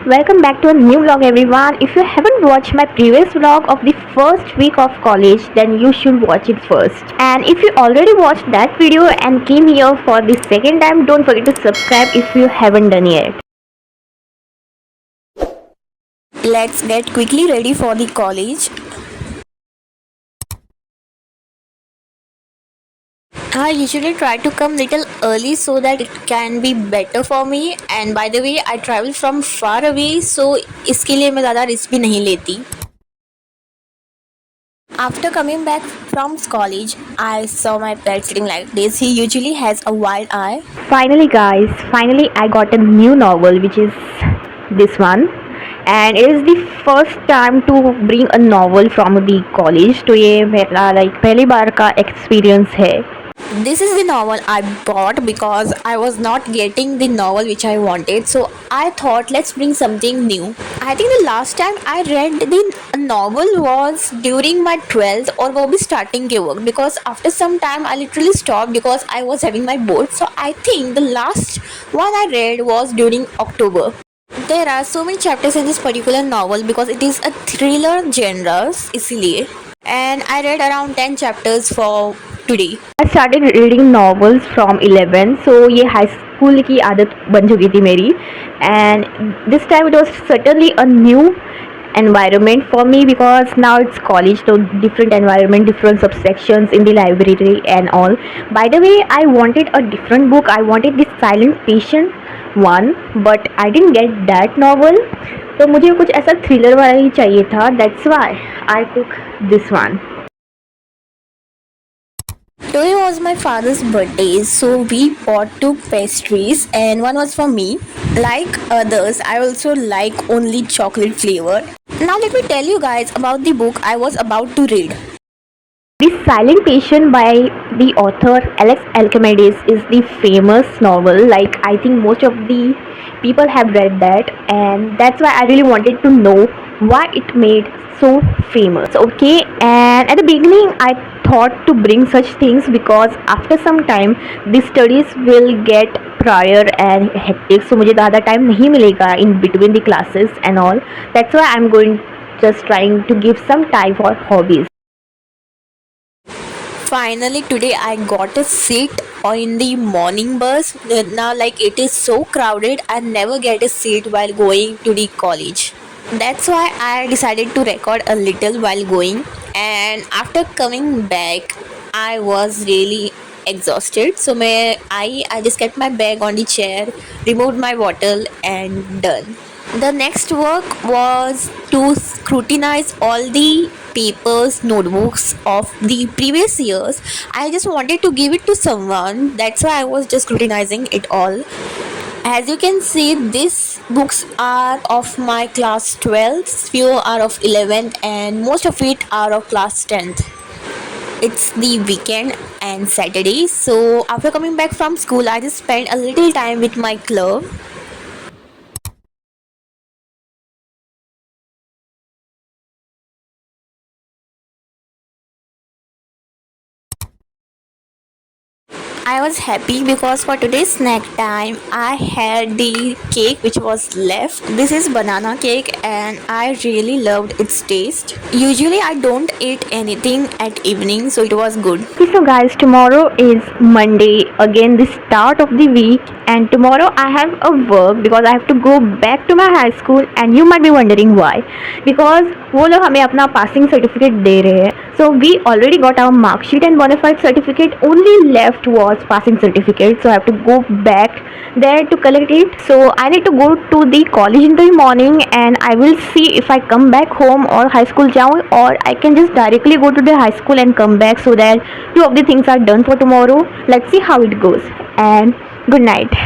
Welcome back to a new vlog everyone. If you haven't watched my previous vlog of the first week of college, then you should watch it first. And if you already watched that video and came here for the second time, don't forget to subscribe if you haven't done yet. Let's get quickly ready for the college. I usually try to come little early so that it can be better for me. And by the way, I travel from far away, so इसके लिए मैं ज़्यादा risk भी नहीं लेती. After coming back from college, I saw my pet sitting like this. He usually has a wild eye. Finally guys, I got a new novel which is this one. And it is the first time to bring a novel from the college. तो ये मेरा पहली बार का experience है. This is the novel I bought because I was not getting the novel which I wanted. So I thought let's bring something new. I think the last time I read the novel was during my 12th or वो भी starting के वक्त, because after some time I literally stopped because I was having my board. So I think the last one I read was during October. There are so many chapters in this particular novel because it is a thriller genre इसीलिए, and I read around 10 chapters for today. I started reading novels from 11, so ये high school की आदत बन चुकी थी मेरी. And this time it was certainly a new environment for me because now it's college, so different environment, different subsections in the library and all. By the way, I wanted a different book. I wanted the Silent Patient one, but I didn't get that novel. तो मुझे कुछ ऐसा thriller वाला ही चाहिए था. That's why I took this one. Today was my father's birthday, so we bought 2 pastries and one was for me. Like others, I also like only chocolate flavor. Now let me tell you guys about the book I was about to read. The Silent Patient by the author Alex Alcemides is the famous novel. Like I think most of the people have read that, and that's why I really wanted to know why it made so famous. Okay, and at the beginning I thought to bring such things because after some time the studies will get prior and hectic, so मुझे ज़्यादा time नहीं मिलेगा in between the classes and all. That's why I'm going just trying to give some time for hobbies. Finally today I got a seat in the morning bus. Now like it is so crowded, I never get a seat while going to the college. That's why I decided to record a little while going, and after coming back I was really exhausted. So I just kept my bag on the chair, removed my bottle and done. The next work was to scrutinize all the papers, notebooks of the previous years. I just wanted to give it to someone. That's why I was just scrutinizing it all. As you can see, these books are of my class 12th, few are of 11th, and most of it are of class 10th. It's the weekend and Saturday, so after coming back from school, I just spent a little time with my club. I was happy because for today's snack time I had the cake which was left. This is banana cake and I really loved its taste. Usually I don't eat anything at evening, so it was good. Okay, so guys, tomorrow is Monday, again the start of the week, and tomorrow I have a work because I have to go back to my high school, and you might be wondering why. Because वो लोग हमें अपना passing certificate दे रहे हैं. So we already got our mark sheet and bona fide certificate. Only left was passing certificate. So I have to go back there to collect it. So I need to go to the college in the morning, and I will see if I come back home or high school जाऊँ, or I can just directly go to the high school and come back so that 2 of the things are done for tomorrow. Let's see how it goes, and good night.